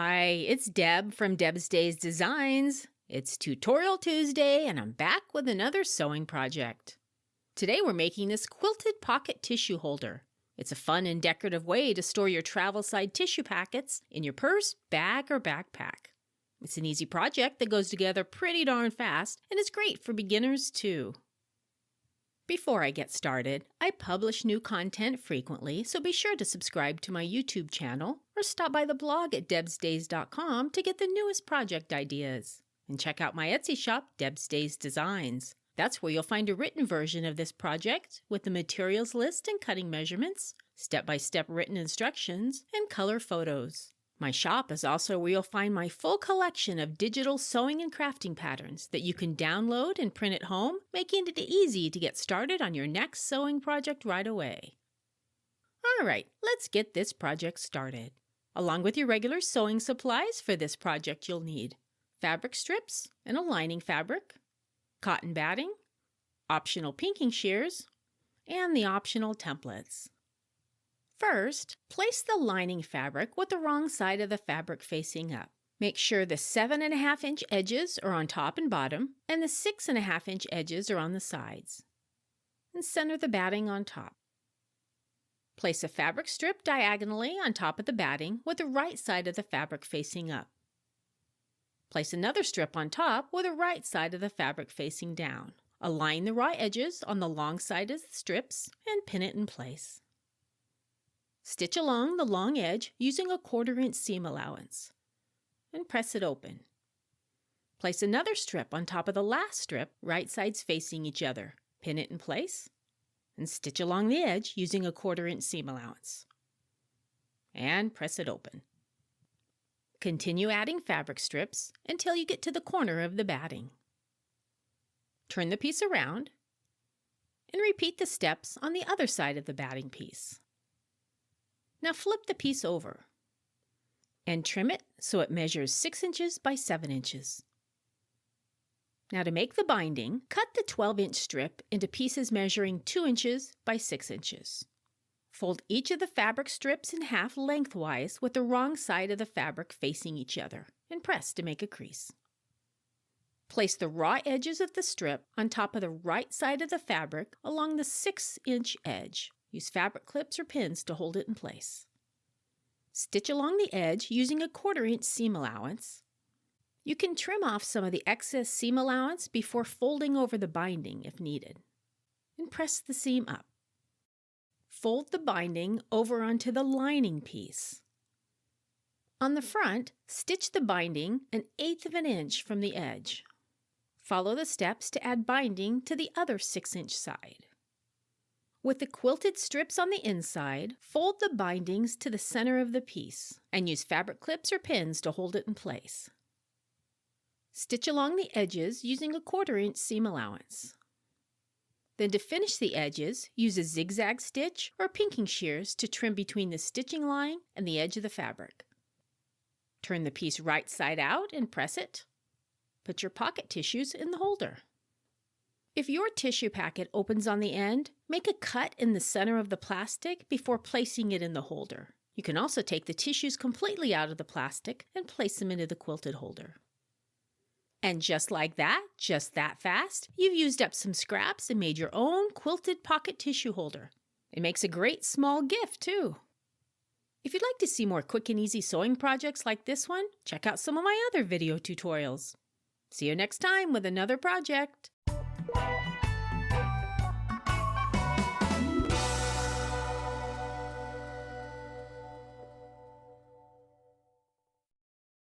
Hi, it's Deb from Deb's Days Designs. It's Tutorial Tuesday and I'm back with another sewing project. Today we're making this quilted pocket tissue holder. It's a fun and decorative way to store your travel side tissue packets in your purse, bag, or backpack. It's an easy project that goes together pretty darn fast and is great for beginners too. Before I get started, I publish new content frequently, so be sure to subscribe to my YouTube channel or stop by the blog at debsdays.com to get the newest project ideas. And check out my Etsy shop, Deb's Days Designs. That's where you'll find a written version of this project with the materials list and cutting measurements, step-by-step written instructions, and color photos. My shop is also where you'll find my full collection of digital sewing and crafting patterns that you can download and print at home, making it easy to get started on your next sewing project right away. All right, let's get this project started. Along with your regular sewing supplies for this project, you'll need fabric strips and a lining fabric, cotton batting, optional pinking shears, and the optional templates. First, place the lining fabric with the wrong side of the fabric facing up. Make sure the 7.5-inch edges are on top and bottom, and the 6.5-inch edges are on the sides. And center the batting on top. Place a fabric strip diagonally on top of the batting with the right side of the fabric facing up. Place another strip on top with the right side of the fabric facing down. Align the raw edges on the long side of the strips and pin it in place. Stitch along the long edge using a 1/4-inch seam allowance and press it open. Place another strip on top of the last strip, right sides facing each other. Pin it in place and stitch along the edge using a 1/4-inch seam allowance and press it open. Continue adding fabric strips until you get to the corner of the batting. Turn the piece around and repeat the steps on the other side of the batting piece. Now flip the piece over and trim it so it measures 6 inches by 7 inches. Now to make the binding, cut the 12-inch strip into pieces measuring 2 inches by 6 inches. Fold each of the fabric strips in half lengthwise with the wrong side of the fabric facing each other and press to make a crease. Place the raw edges of the strip on top of the right side of the fabric along the 6-inch edge. Use fabric clips or pins to hold it in place. Stitch along the edge using a 1/4-inch seam allowance. You can trim off some of the excess seam allowance before folding over the binding if needed. And press the seam up. Fold the binding over onto the lining piece. On the front, stitch the binding 1/8 of an inch from the edge. Follow the steps to add binding to the other 6-inch side. With the quilted strips on the inside, fold the bindings to the center of the piece and use fabric clips or pins to hold it in place. Stitch along the edges using a 1/4-inch seam allowance. Then to finish the edges, use a zigzag stitch or pinking shears to trim between the stitching line and the edge of the fabric. Turn the piece right side out and press it. Put your pocket tissues in the holder. If your tissue packet opens on the end, make a cut in the center of the plastic before placing it in the holder. You can also take the tissues completely out of the plastic and place them into the quilted holder. And just like that, just that fast, you've used up some scraps and made your own quilted pocket tissue holder. It makes a great small gift too. If you'd like to see more quick and easy sewing projects like this one, check out some of my other video tutorials. See you next time with another project.